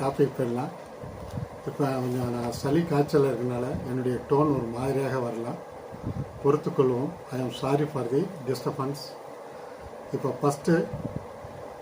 Topic போயிடலாம். இப்போ கொஞ்சம் நான் சளி காய்ச்சல் இருக்கனால என்னுடைய டோன் ஒரு மாதிரியாக வரலாம், பொறுத்துக்கொள்வோம். I am sorry for the disturbance. இப்போ ஃபஸ்ட்டு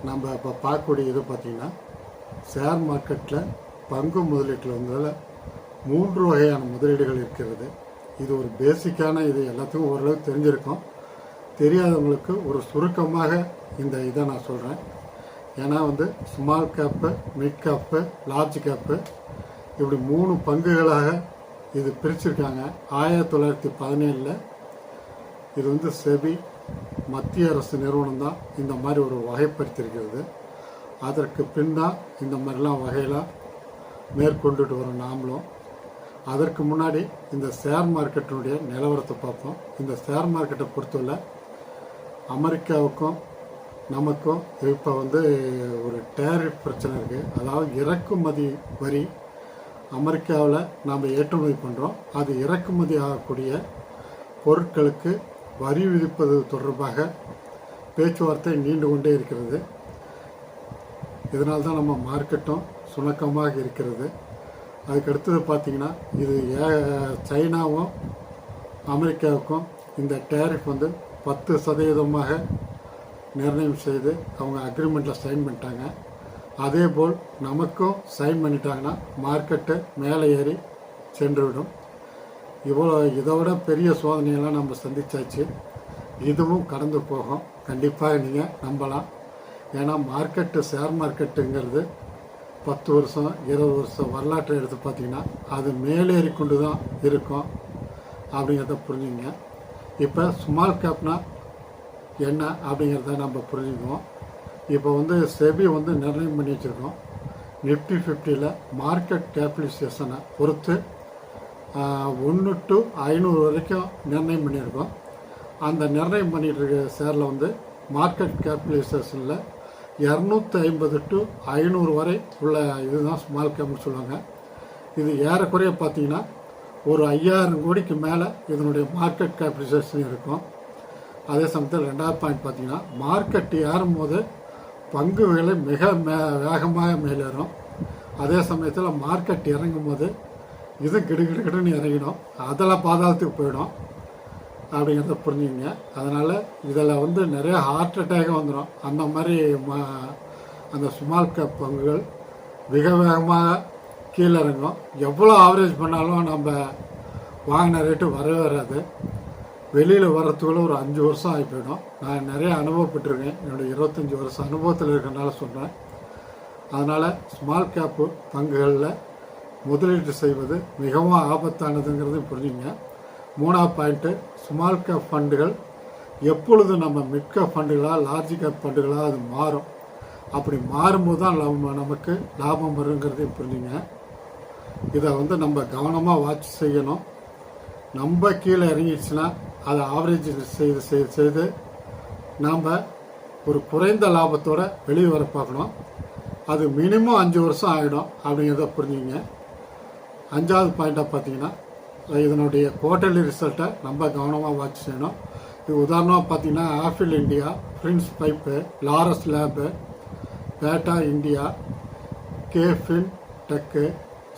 நம்ம இப்போ பார்க்கக்கூடிய இது பார்த்திங்கன்னா, ஷேர் மார்க்கெட்டில் பங்கு முதலீட்டில் வந்ததில் 3 வகையான முதலீடுகள் இருக்கிறது. இது ஒரு பேசிக்கான இது எல்லாத்துக்கும் ஓரளவுக்கு தெரிஞ்சிருக்கும். தெரியாதவங்களுக்கு ஒரு சுருக்கமாக இந்த இதை நான் சொல்கிறேன். ஏன்னா small gap, mid gap, large gap இப்படி 3 பங்குகளாக இது பிரிச்சிருக்காங்க. 1917 இது செபி மத்திய அரசு நிறுவனம் தான் இந்த மாதிரி ஒரு வகைப்படுத்தியிருக்கிறது. அதற்கு பின் தான் இந்த மாதிரிலாம் வகையெல்லாம் மேற்கொண்டுட்டு வரோம் நாமளும். அதற்கு முன்னாடி இந்த ஷேர் மார்க்கெட்டினுடைய நிலவரத்தை பார்ப்போம். இந்த ஷேர் மார்க்கெட்டை பொறுத்தவரை அமெரிக்காவுக்கும் நமக்கும் இப்போ ஒரு டேரிஃப் பிரச்சனை இருக்குது. அதாவது இறக்குமதி வரி அமெரிக்காவில் நாம் ஏற்றுமதி பண்ணுறோம். அது இறக்குமதி ஆகக்கூடிய பொருட்களுக்கு வரி விதிப்பது தொடர்பாக பேச்சுவார்த்தை நீண்டு கொண்டே இருக்கிறது. இதனால்தான் நம்ம மார்க்கெட்டும் சுணக்கமாக இருக்கிறது. அதுக்கடுத்தது பார்த்திங்கன்னா, இது சைனாவும் அமெரிக்காவுக்கும் இந்த டேரிஃப் 10% நிர்ணயம் செய்து அவங்க அக்ரிமெண்ட்டில் சைன் பண்ணிட்டாங்க. அதே போல் நமக்கும் சைன் பண்ணிட்டாங்கன்னா மார்க்கெட்டு மேலே ஏறி சென்றுவிடும். இதை விட பெரிய சோதனையெல்லாம் நம்ம சந்திச்சாச்சு. இதுவும் கடந்து போகும், கண்டிப்பாக நீங்கள் நம்பலாம். ஏன்னா ஷேர் மார்க்கெட்டுங்கிறது 10 வருஷம் 20 வருஷம் வரலாற்றை எடுத்து பார்த்திங்கன்னா அது மேலேறி கொண்டு தான் இருக்கும் அப்படிங்கிறத புரிஞ்சுங்க. இப்போ ஸ்மால் கேப்னா என்ன அப்படிங்கிறத நம்ம புரிஞ்சுக்குவோம். இப்போ செபி நிர்ணயம் பண்ணி வச்சுருக்கோம். நிஃப்டி 50ல் மார்க்கெட் கேபிடலைசேஷனை பொறுத்து 1 to 500 வரைக்கும் நிர்ணயம் பண்ணியிருக்கோம். அந்த நிர்ணயம் பண்ணிகிட்டு இருக்க ஷேரில் மார்க்கெட் கேபிடலைசேஷனில் 250 to 500 வரை உள்ள இதுதான் ஸ்மால் கேப்னு சொல்லுவாங்க. இது ஏறக்குறைய பார்த்திங்கன்னா ஒரு 5000 கோடிக்கு மேலே இதனுடைய மார்க்கெட் கேபிடலைசேஷன் இருக்கும். அதே சமயத்தில் 2வது பாயிண்ட் பார்த்திங்கன்னா, மார்க்கெட் ஏறும்போது பங்கு விலை மிக வேகமாக மேலேறும். அதே சமயத்தில் மார்க்கெட் இறங்கும் போது இது கிடுகிடுன்னு இறங்கிடும், அதில் பாதாளத்துக்கு போயிடும் அப்படிங்கிறத புரிஞ்சுங்க. அதனால் இதில் நிறைய ஹார்ட் அட்டாக் வந்துடும். அந்த மாதிரி அந்த ஸ்மால் கேப் பங்குகள் மிக வேகமாக கீழே இறங்கும். எவ்வளோ ஆவரேஜ் பண்ணாலும் நம்ம வாங்கின ரேட்டு வரவே வராது. வெளியில் வர்றதுக்குள்ள ஒரு 5 வருஷம் ஆகி போயிடும். நான் நிறைய அனுபவப்பட்டிருக்கேன். என்னுடைய 25 வருஷம் அனுபவத்தில் இருக்கிறனால சொல்கிறேன். அதனால் ஸ்மால் கேப்பு பங்குகளில் முதலீடு செய்வது மிகவும் ஆபத்தானதுங்கிறது புரிஞ்சுங்க. 3வது பாயிண்ட்டு, ஸ்மால் கேப் ஃபண்டுகள் எப்பொழுது நம்ம மிட் கேப் ஃபண்டுகளாக லார்ஜ் கேப் ஃபண்டுகளாக அது மாறும். அப்படி மாறும்போது தான் நமக்கு லாபம் வருங்கிறதையும் புரிஞ்சுங்க. இதை நம்ம கவனமாக வாட்ச் செய்யணும். நம்ம கீழே இறங்கிடுச்சுன்னா அதை ஆவரேஜ் செய்து நாம் ஒரு குறைந்த லாபத்தோடு வெளியே வர பார்க்கணும். அது மினிமம் 5 வருஷம் ஆகிடும் அப்படிங்கிறத புரிஞ்சுங்க. 5வது பாயிண்ட்டாக பார்த்தீங்கன்னா, இதனுடைய குவார்ட்டர்லி ரிசல்ட்டை நம்ம கவனமாக வாட்ச் செய்யணும். இது உதாரணமாக பார்த்தீங்கன்னா, Apple India, Prince pipe, Laurus lab, Bata India, caffeine tech,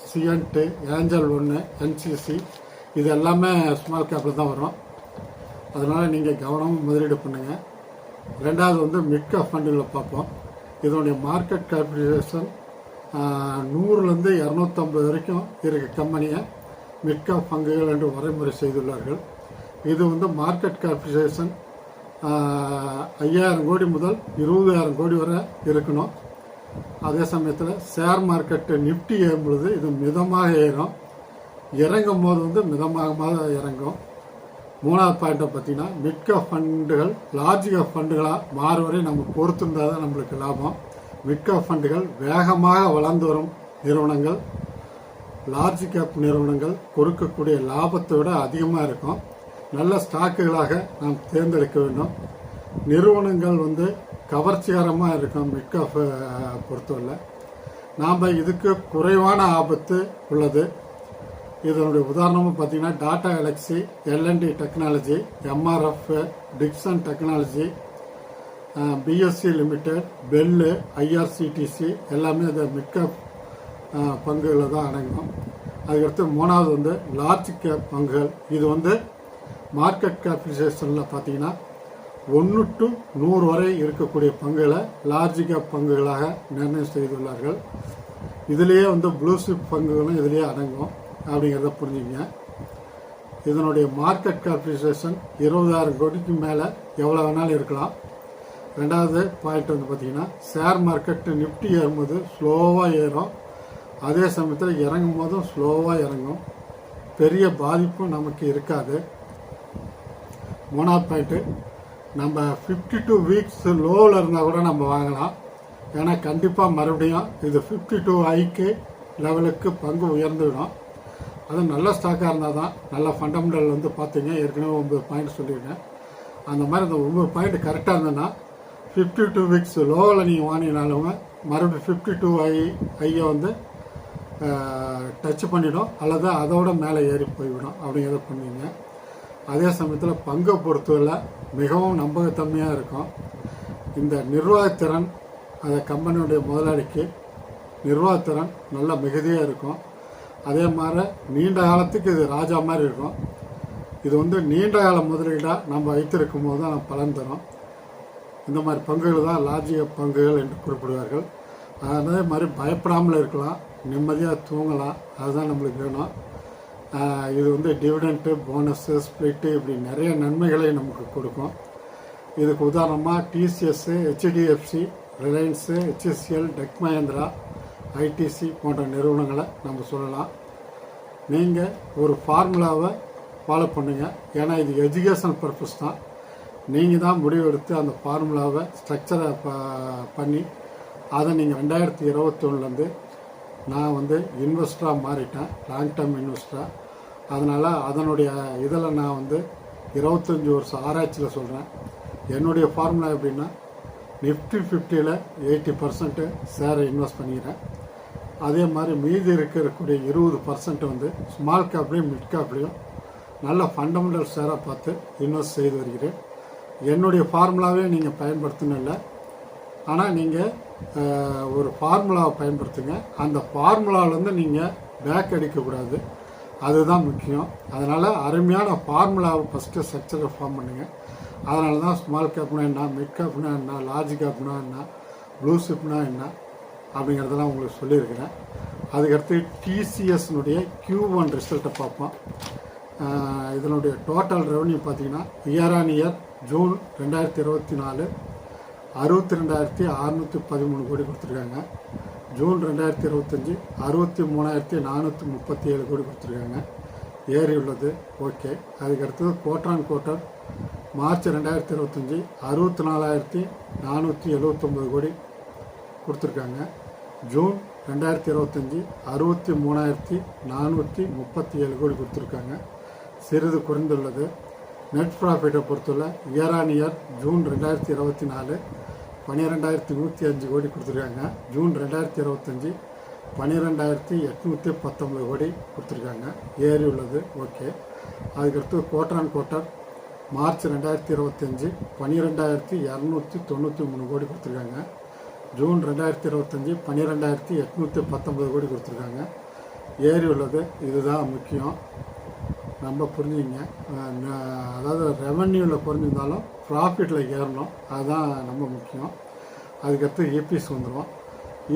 சிஎன்ட்டு, ஏஞ்சல் 1, என்சிசி இது எல்லாமே ஸ்மால் கேப்பில் தான் வரும். அதனால் நீங்கள் கவனமாக முதலீடு பண்ணுங்கள். 2வது மிட் கேப் ஃபண்டுகளை பார்ப்போம். இதனுடைய மார்க்கெட் கேபிடலைசேஷன் 100லேருந்து 250 வரைக்கும் இருக்க கம்பெனியை மிட் கேப் பங்குகள் என்று வரைமுறை செய்துள்ளார்கள். இது மார்க்கெட் கேபிடலைசேஷன் 5000 கோடி முதல் 20000 கோடி வரை இருக்கணும். அதே சமயத்தில் ஷேர் மார்க்கெட்டு நிஃப்டி ஏறும் பொழுது இது மிதமாக ஏறும், இறங்கும் போது மிதமாக இறங்கும். 3வது பாயிண்ட்டை பார்த்தீங்கன்னா, மிட் கேப் ஃபண்டுகள் லார்ஜ் கேப் ஃபண்டுகளாக மாறுவரை நம்ம பொறுத்திருந்தால் தான் நம்மளுக்கு லாபம். மிட் கேப் ஃபண்டுகள் வேகமாக வளர்ந்து வரும் நிறுவனங்கள், லார்ஜ் கேப் நிறுவனங்கள் கொடுக்கக்கூடிய லாபத்தை விட அதிகமாக இருக்கும். நல்ல ஸ்டாக்குகளாக நாம் தேர்ந்தெடுக்க வேண்டும். நிறுவனங்கள் கவர்ச்சிகரமாக இருக்கும். மிட் கேப் பொறுத்தவரை நாம் இதுக்கு குறைவான ஆபத்து உள்ளது. இதனுடைய உதாரணமாக பார்த்தீங்கன்னா, Tata Elxsi, LNT technology, MRF, Dixon technology, BSE limited, BEL, IRCTC எல்லாமே இந்த மிட் கேப் பங்குகளில் தான் அடங்கும். அதுக்கடுத்து மூணாவது வந்து லார்ஜ் கேப் பங்குகள். இது வந்து மார்க்கெட் கேபிடலைசேஷனில் பார்த்தீங்கன்னா 1 to 100 வரை இருக்கக்கூடிய பங்குகளை லார்ஜ் கேப் பங்குகளாக நிர்ணயம் செய்துள்ளார்கள். இதுலேயே வந்து ப்ளூ சிப் பங்குகளும் இதுலேயே அடங்கும் அப்படிங்கிறத புரிஞ்சுங்க. இதனுடைய மார்க்கெட் கேபிடலைசேஷன் 20,000 கோடிக்கு மேலே எவ்வளோ வேணாலும் இருக்கலாம். ரெண்டாவது பாயிண்ட் வந்து பார்த்திங்கன்னா ஷேர் மார்க்கெட் நிஃப்டி ஏறும்போது ஸ்லோவாக ஏறும், அதே சமயத்தில் இறங்கும் போதும் ஸ்லோவாக இறங்கும், பெரிய பாதிப்பும் நமக்கு இருக்காது. மூணாவது பாயிண்ட்டு, நம்ம 52 வீக்ஸ் லோவில் இருந்தால் கூட நம்ம வாங்கலாம். ஏன்னா கண்டிப்பாக மறுபடியும் இது 52 ஹைக்கு லெவலுக்கு பங்கு உயர்ந்துவிடும். அது நல்ல ஸ்டாக்காக இருந்தால் தான், நல்ல ஃபண்டமெண்டல் வந்து பார்த்தீங்க ஏற்கனவே 9 பாயிண்ட் சொல்லியிருக்கேன். அந்த மாதிரி இந்த 9 பாயிண்ட் கரெக்டாக இருந்ததுன்னா 52 வீக்ஸ் லோவில் நீங்கள் வாங்கினாலும் மறுபடியும் 52 ஹையை வந்து டச் பண்ணிடும், அல்லது அதோட மேலே ஏறி போய்விடும் அப்படிங்கிறத பண்ணுவீங்க. அதே சமயத்தில் பங்கை பொறுத்தவரை மிகவும் நம்பகத்தன்மையாக இருக்கும். இந்த நிர்வாகத்திறன், அந்த கம்பெனியுடைய முதலாளிக்கு நிர்வாகத்திறன் நல்ல மிகுதியாக இருக்கும். அதே மாதிரி நீண்ட காலத்துக்கு இது ராஜா மாதிரி இருக்கும். இது வந்து நீண்ட கால முதலீடாக நம்ம வைத்திருக்கும் போது தான் நம்ம பலன் தரும். இந்த மாதிரி பங்குகள் தான் லார்ஜ் பங்குகள் என்று குறிப்பிடுவார்கள். அதே மாதிரி பயப்படாமல் இருக்கலாம், நிம்மதியாக தூங்கலாம், அதுதான் நம்மளுக்கு வேணும். இது வந்து டிவிடெண்ட்டு, போனஸ்ஸு, ஸ்ப்ளிட்டு, இப்படி நிறைய நன்மைகளை நமக்கு கொடுக்கும். இதுக்கு உதாரணமாக TCS, HDFC, Reliance, HSL, tech Mahindra, ITC போன்ற நிறுவனங்களை நம்ம சொல்லலாம். நீங்கள் ஒரு ஃபார்முலாவை ஃபாலோ பண்ணுங்கள். ஏன்னா இது எஜுகேஷனல் பர்பஸ் தான். நீங்கள் தான் முடிவெடுத்து அந்த ஃபார்முலாவை ஸ்ட்ரக்சரை பண்ணி அதை நீங்கள் 2021 நான் வந்து இன்வெஸ்டராக மாறிட்டேன், லாங் டேர்ம் இன்வெஸ்டராக. அதனால் அதனுடைய இதில் நான் வந்து 25 வருஷம் ஆராய்ச்சியில் சொல்கிறேன். என்னுடைய ஃபார்முலா எப்படின்னா நிஃப்டி 50ல் 80% ஷேரை இன்வெஸ்ட் பண்ணிக்கிறேன். அதே மாதிரி மீதி இருக்கக்கூடிய 20% வந்து ஸ்மால் கேப்லேயும் மிட் கேப்லேயும் நல்ல ஃபண்டமெண்டல் ஷேராக பார்த்து இன்வெஸ்ட் செய்து வருகிறேன். என்னுடைய ஃபார்முலாவே நீங்கள் பயன்படுத்தணும் இல்லை, ஆனால் நீங்கள் ஒரு ஃபார்முலாவை பயன்படுத்துங்க. அந்த ஃபார்முலாவிலேருந்து நீங்கள் பேக் அடிக்கக்கூடாது, அதுதான் முக்கியம். அதனால் அருமையான ஃபார்முலாவை ஃபஸ்ட்டு ஸ்ட்ரக்சரை ஃபார்ம் பண்ணுங்கள். அதனால தான் ஸ்மால் கேப்னா என்ன, மிட் கேப்னா என்ன, லார்ஜ் கேப்னா என்ன, ப்ளூ சிப்னா என்ன அப்படிங்கிறதெல்லாம் உங்களுக்கு சொல்லியிருக்கிறேன். அதுக்கடுத்து டிசிஎஸ்னுடைய Q1 ரிசல்ட்டை பார்ப்போம். இதனுடைய டோட்டல் ரெவன்யூ பார்த்தீங்கன்னா இயர் ஆன் இயர் ஜூன் 2024 62,613 கோடி கொடுத்துருக்காங்க. ஜூன் 2025 63,437 கோடி கொடுத்துருக்காங்க, ஏறி உள்ளது. ஓகே. அதுக்கடுத்தது குவார்டர் ஆன் குவார்ட்டர் மார்ச் 2025 64,479 கோடி கொடுத்துருக்காங்க. ஜூன் 2025 63,437 கோடி கொடுத்துருக்காங்க, சிறிது குறைந்துள்ளது. நெட் ப்ராஃபிட்டை பொறுத்தவரை இயர் ஆன் இயர் ஜூன் 2024 12,105 கோடி கொடுத்துருக்காங்க. ஜூன் 2025 12,819 கோடி கொடுத்துருக்காங்க, ஏறி உள்ளது. ஓகே. அதுக்கடுத்து குவார்டர் ஆன் குவார்ட்டர் மார்ச் 2025 12,293 கோடி கொடுத்துருக்காங்க. ஜூன் 2025 12,819 கோடி கொடுத்துருக்காங்க, ஏறி உள்ளது. இதுதான் முக்கியம், நம்ம புரிஞ்சுங்க. அதாவது ரெவன்யூவில் குறைஞ்சிருந்தாலும் ப்ராஃபிட்டில் ஏறணும், அதுதான் ரொம்ப முக்கியம். அதுக்கடுத்து இபிஎஸ் வந்துடும்.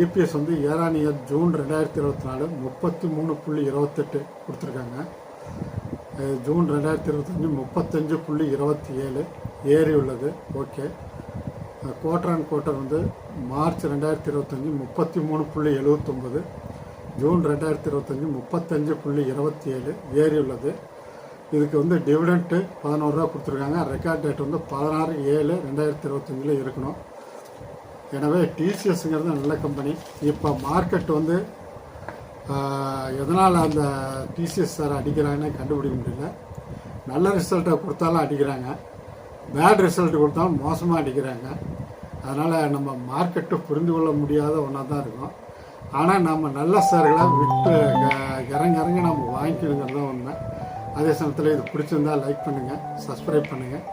இபிஎஸ் வந்து இயர் ஆன் இயர் ஜூன் 2024 33.28 கொடுத்துருக்காங்க. ஜூன் 2025 35.27 ஏறி உள்ளது. ஓகே. குவார்டர் ஆன் குவார்ட்டர் வந்து மார்ச் 2025 33.79, ஜூன் 2025 35.27 ஏறி உள்ளது. இதுக்கு வந்து டிவிடெண்ட்டு 11 ரூபா கொடுத்துருக்காங்க. ரெக்கார்ட் டேட் வந்து 16/7/2025 இருக்கணும். எனவே டிசிஎஸ்ங்கிறது நல்ல கம்பெனி. இப்போ மார்க்கெட் வந்து எதனால் அந்த டிசிஎஸ் சார் அடிக்கிறாங்கன்னு கண்டுபிடிக்க முடியல. நல்ல ரிசல்ட்டை கொடுத்தாலும் அடிக்கிறாங்க, பேட் ரிசல்ட் கொடுத்தாலும் மோசமாக அடிக்கிறாங்க. அதனால் நம்ம மார்க்கெட்டை புரிந்து கொள்ள முடியாத ஒன்றா தான் இருக்கும். ஆனால் நம்ம நல்ல ஷேர்களை விட்டு இறங்க நம்ம வாங்கிக்கணுங்கிறது தான் உண்மை. அதே சமயத்தில் இது பிடிச்சிருந்தால் லைக் பண்ணுங்கள், சப்ஸ்கிரைப் பண்ணுங்கள்,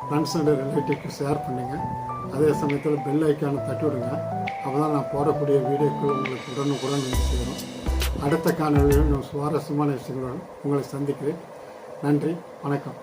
ஃப்ரெண்ட்ஸ் அண்ட் ரிலேட்டிவ்க்கு ஷேர் பண்ணுங்கள். அதே சமயத்தில் பெல் ஐக்கானை தட்டி விடுங்க. அப்போ தான் நான் போடக்கூடிய வீடியோக்கள் உங்களுக்கு உடனுக்குடன் வந்து சேரும். அடுத்த காணொலியில் நான் சுவாரஸ்யமான விஷயங்களுடன் உங்களை சந்திக்கிறேன். நன்றி, வணக்கம்.